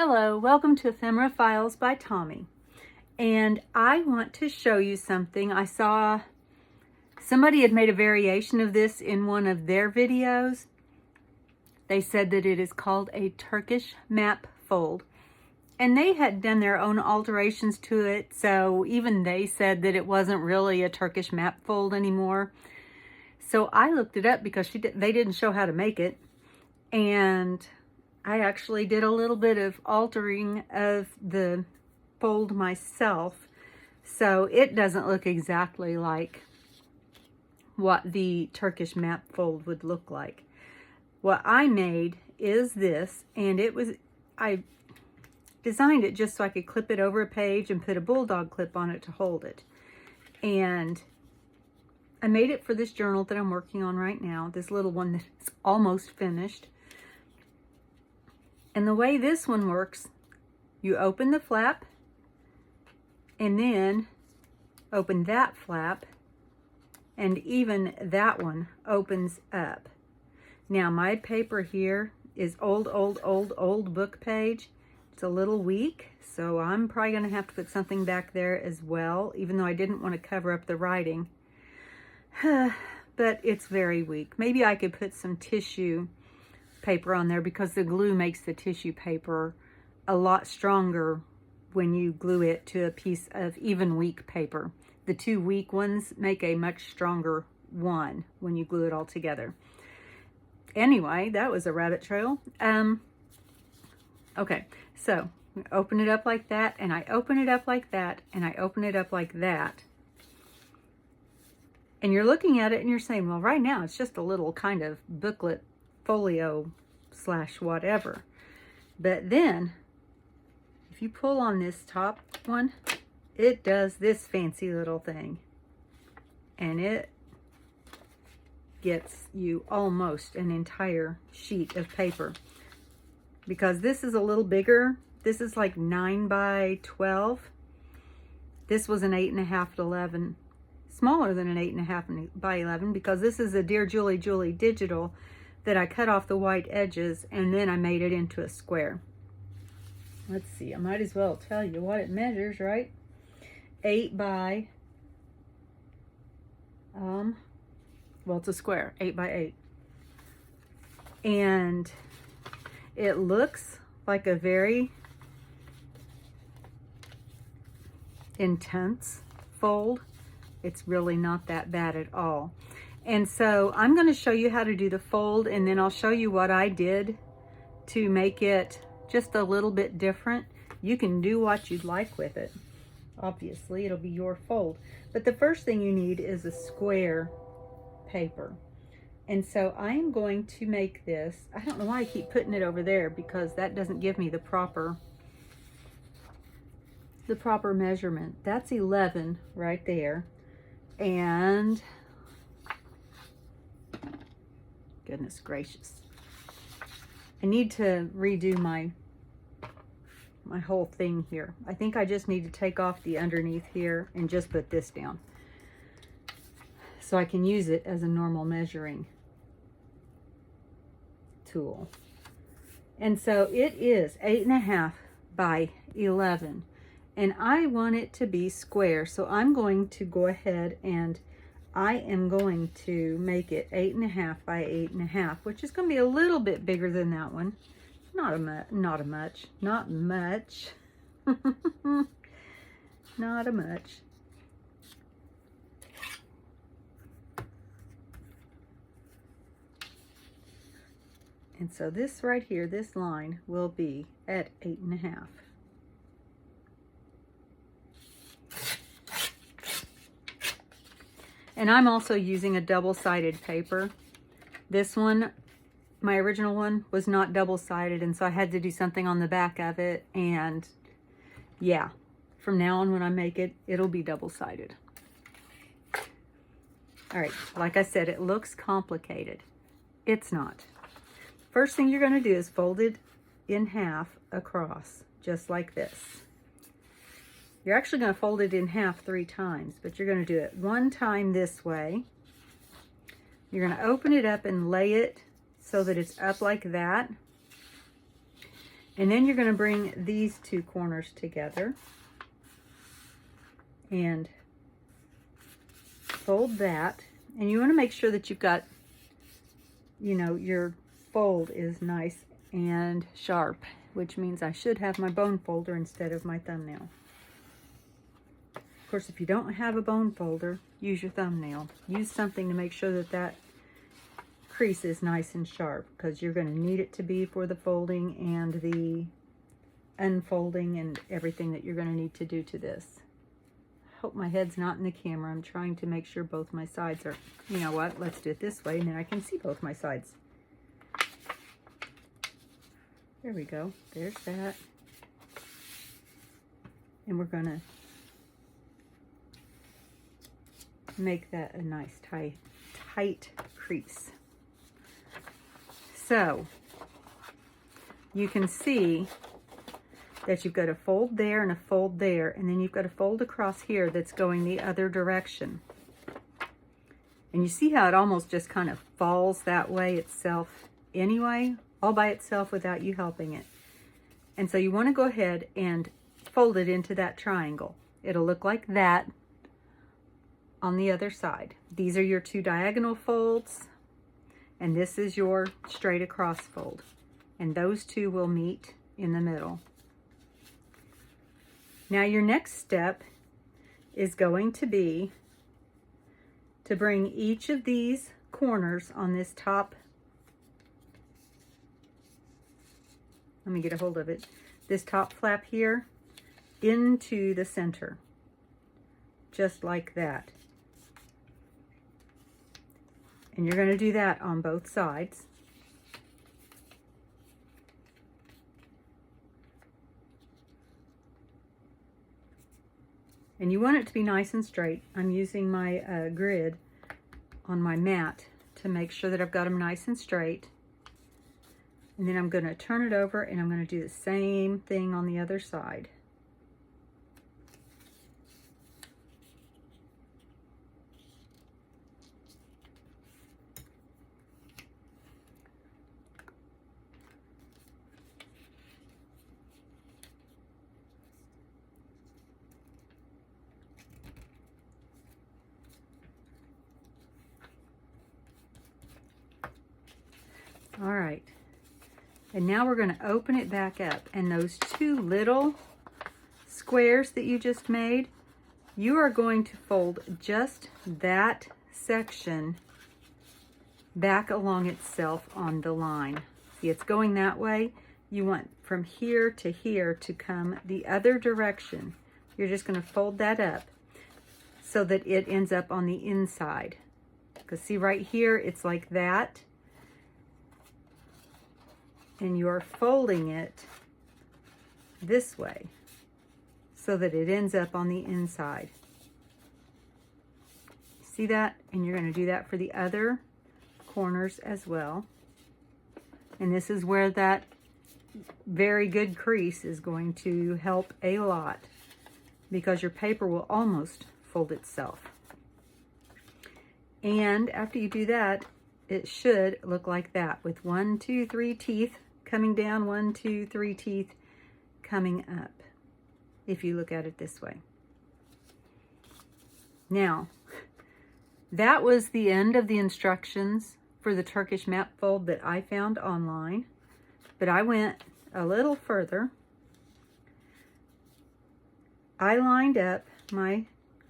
Hello, welcome to Ephemera Files by Tommy. And I want to show you something. I saw somebody had made a variation of this in one of their videos. They said that it is called a Turkish map fold. And they had done their own alterations to it, so even they said that it wasn't really a Turkish map fold anymore. So I looked it up because they didn't show how to make it. And I actually did a little bit of altering of the fold myself, so it doesn't look exactly like what the Turkish map fold would look like. What I made is this, and I designed it just so I could clip it over a page and put a bulldog clip on it to hold it. And I made it for this journal that I'm working on right now, this little one that's almost finished. And the way this one works, you open the flap and then open that flap, and even that one opens up. Now my paper here is old book page. It's a little weak, so I'm probably going to have to put something back there as well, even though I didn't want to cover up the writing. But it's very weak. Maybe I could put some tissue paper on there because the glue makes the tissue paper a lot stronger when you glue it to a piece of even weak paper. The two weak ones make a much stronger one when you glue it all together. Anyway, that was a rabbit trail. Okay, so open it up like that, and I open it up like that, and I open it up like that. And you're looking at it and you're saying, well, right now it's just a little kind of booklet folio / whatever. But then if you pull on this top one, it does this fancy little thing, and it gets you almost an entire sheet of paper, because this is a little bigger. This is like 9 by 12. This was an 8.5 to 11, smaller than an 8.5 by 11, because this is a Dear Julie Julie digital that I cut off the white edges and then I made it into a square. Let's see, I might as well tell you what it measures, right? 8 by, well, it's a square, 8 by 8. And it looks like a very intense fold. It's really not that bad at all. And so I'm going to show you how to do the fold, and then I'll show you what I did to make it just a little bit different. You can do what you'd like with it. Obviously, it'll be your fold. But the first thing you need is a square paper. And so I am going to make this. I don't know why I keep putting it over there, because that doesn't give me the proper measurement. That's 11 right there. And goodness gracious, I need to redo my whole thing here. I think I just need to take off the underneath here and just put this down so I can use it as a normal measuring tool. And so it is 8.5 by 11, and I want it to be square, so I'm going to go ahead and I am going to make it 8.5 by 8.5, which is going to be a little bit bigger than that one. Not much. Not a much. And so this right here, this line will be at 8.5. And I'm also using a double-sided paper. This one, my original one, was not double-sided, and so I had to do something on the back of it. And yeah, from now on when I make it, it'll be double-sided. All right, like I said, it looks complicated. It's not. First thing you're going to do is fold it in half across, just like this. You're actually going to fold it in half 3 times, but you're going to do it 1 time this way. You're going to open it up and lay it so that it's up like that. And then you're going to bring these two corners together and fold that. And you want to make sure that you've got, you know, your fold is nice and sharp, which means I should have my bone folder instead of my thumbnail. Of course, if you don't have a bone folder, use your thumbnail. Use something to make sure that that crease is nice and sharp, because you're going to need it to be for the folding and the unfolding and everything that you're going to need to do to this. I hope my head's not in the camera. I'm trying to make sure both my sides are, you know what, let's do it this way and then I can see both my sides. There we go. There's that. And we're going to make that a nice tight crease. So you can see that you've got a fold there and a fold there, and then you've got a fold across here that's going the other direction. And you see how it almost just kind of falls that way itself anyway, all by itself without you helping it. And so you want to go ahead and fold it into that triangle. It'll look like that on the other side. These are your two diagonal folds, and this is your straight across fold. And those two will meet in the middle. Now your next step is going to be to bring each of these corners on this top, let me get a hold of it, this top flap here into the center, just like that. And you're going to do that on both sides. And you want it to be nice and straight. I'm using my grid on my mat to make sure that I've got them nice and straight. And then I'm going to turn it over and I'm going to do the same thing on the other side. All right, and now we're going to open it back up, and those two little squares that you just made, you are going to fold just that section back along itself on the line. See, it's going that way. You want from here to come the other direction. You're just going to fold that up so that it ends up on the inside. Because see right here, it's like that. And you're folding it this way so that it ends up on the inside. See that? And you're going to do that for the other corners as well. And this is where that very good crease is going to help a lot, because your paper will almost fold itself. And after you do that, it should look like that, with 1, 2, 3 teeth coming down, 1, 2, 3 teeth coming up, if you look at it this way. Now, that was the end of the instructions for the Turkish map fold that I found online, but I went a little further. I lined up my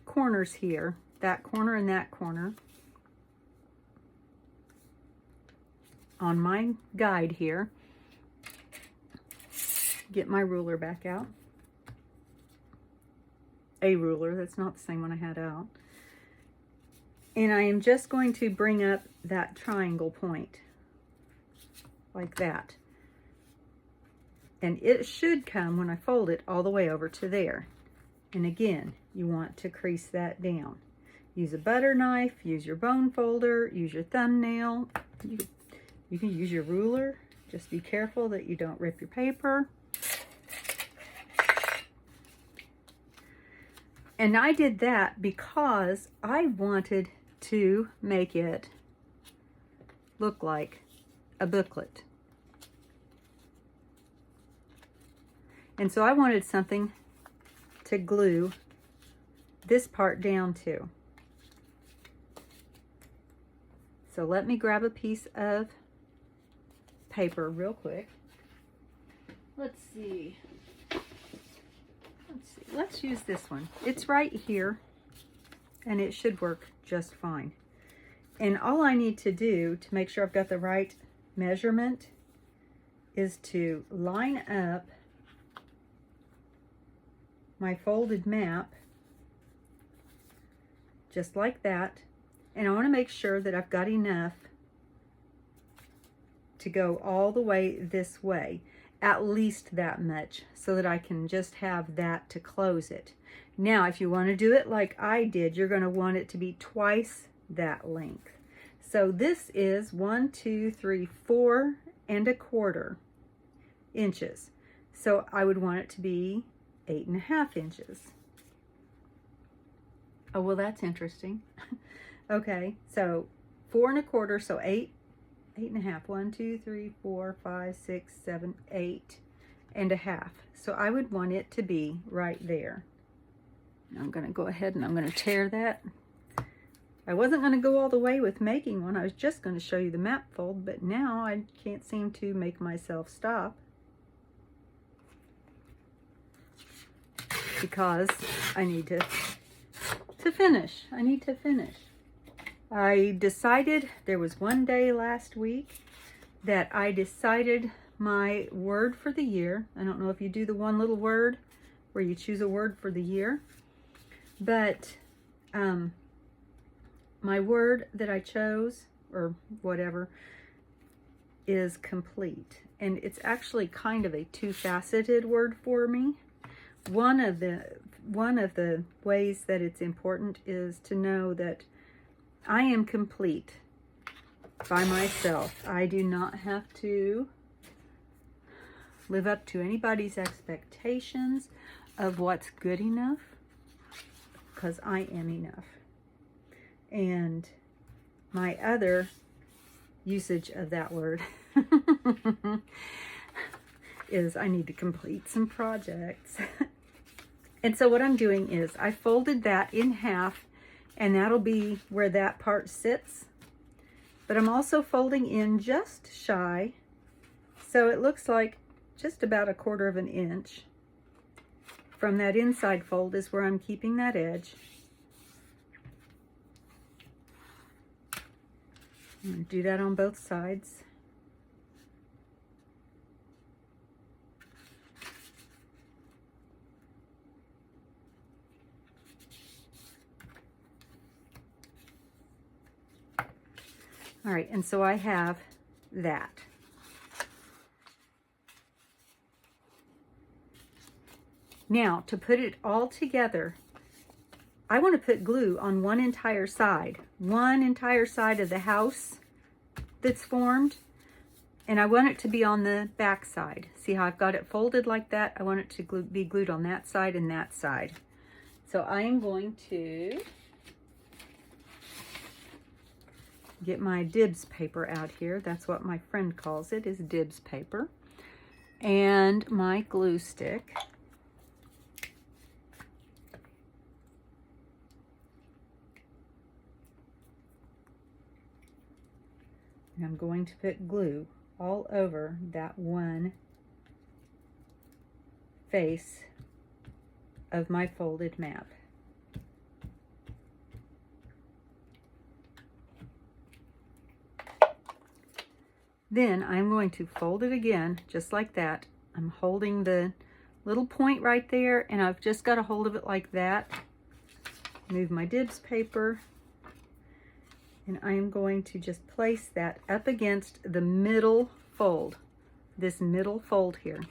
corners here, that corner and that corner, on my guide here. Get my ruler back out. A ruler, that's not the same one I had out. And I am just going to bring up that triangle point like that. And it should come, when I fold it, all the way over to there. And again, you want to crease that down. Use a butter knife, use your bone folder, use your thumbnail. You can use your ruler. Just be careful that you don't rip your paper. And I did that because I wanted to make it look like a booklet. And so I wanted something to glue this part down to. So let me grab a piece of paper real quick. Let's see. Let's use this one. It's right here, and it should work just fine. And all I need to do to make sure I've got the right measurement is to line up my folded map just like that. And I want to make sure that I've got enough to go all the way this way, at least that much, so that I can just have that to close it. Now, if you want to do it like I did, you're going to want it to be twice that length. So this is 4 1/4 inches. So I would want it to be 8 1/2 inches. Oh, well, that's interesting. Okay, so 4 1/4, so 8 1/2. 1, 2, 3, 4, 5, 6, 7, 8 1/2. So I would want it to be right there. I'm going to go ahead and I'm going to tear that. I wasn't going to go all the way with making one. I was just going to show you the map fold, but now I can't seem to make myself stop because I need to finish. I need to finish. I decided, there was one day last week that I decided my word for the year. I don't know if you do the one little word where you choose a word for the year, but my word that I chose, or whatever, is complete. And it's actually kind of a two-faceted word for me. One of the ways that it's important is to know that I am complete by myself. I do not have to live up to anybody's expectations of what's good enough, because I am enough. And my other usage of that word is I need to complete some projects. And so what I'm doing is I folded that in half, and that'll be where that part sits. But I'm also folding in just shy, so it looks like just about 1/4 inch from that inside fold is where I'm keeping that edge. I'm going to do that on both sides. All right, and so I have that. Now, to put it all together, I want to put glue on one entire side of the house that's formed, and I want it to be on the back side. See how I've got it folded like that? I want it to be glued on that side and that side. So I am going to get my dibs paper out here. That's what my friend calls it, is dibs paper. And my glue stick. And I'm going to put glue all over that one face of my folded map. Then I'm going to fold it again, just like that. I'm holding the little point right there, and I've just got a hold of it like that. Move my dibs paper, and I am going to just place that up against the middle fold, this middle fold here.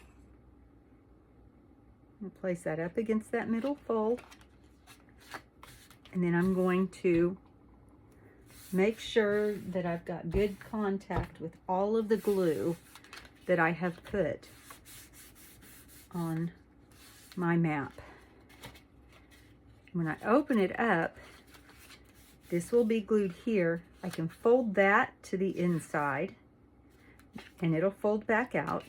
I'll place that up against that middle fold, and then I'm going to make sure that I've got good contact with all of the glue that I have put on my map. When I open it up, this will be glued here. I can fold that to the inside, and it'll fold back out.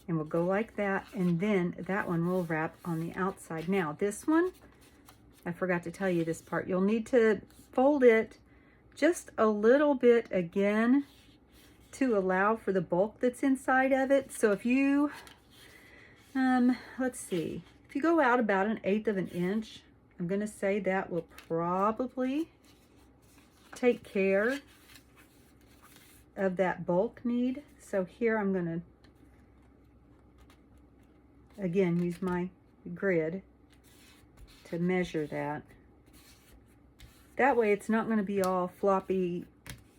And we'll go like that, and then that one will wrap on the outside. Now this one, I forgot to tell you this part. You'll need to fold it just a little bit again to allow for the bulk that's inside of it. So if you, let's see, if you go out about 1/8 of an inch, I'm gonna say that will probably take care of that bulk need. So here I'm gonna, again, use my grid to measure that. That way it's not going to be all floppy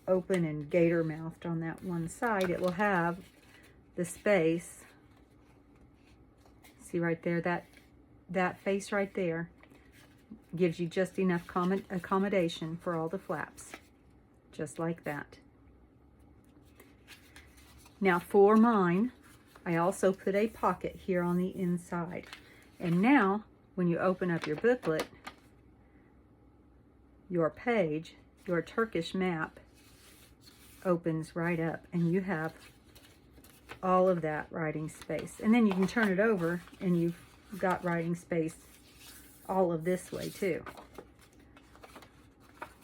open and gator mouthed on that one side. It will have the space. See right there, that face right there gives you just enough accommodation for all the flaps, just like that. Now for mine, I also put a pocket here on the inside. And now, when you open up your booklet, your page, your Turkish map opens right up, and you have all of that writing space. And then you can turn it over, and you've got writing space all of this way too.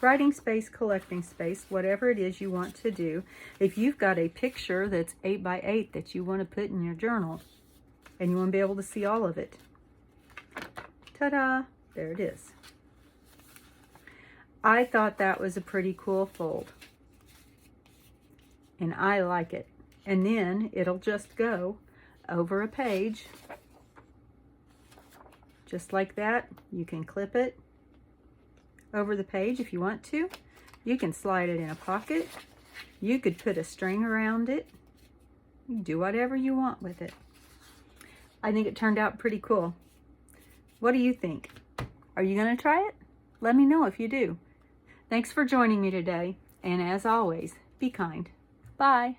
Writing space, collecting space, whatever it is you want to do. If you've got a picture that's 8 by 8 that you want to put in your journal and you want to be able to see all of it, ta-da, there it is. I thought that was a pretty cool fold, and I like it. And then it'll just go over a page, just like that. You can clip it over the page if you want to. You can slide it in a pocket. You could put a string around it. You can do whatever you want with it. I think it turned out pretty cool. What do you think? Are you going to try it? Let me know if you do. Thanks for joining me today, and as always, be kind. Bye.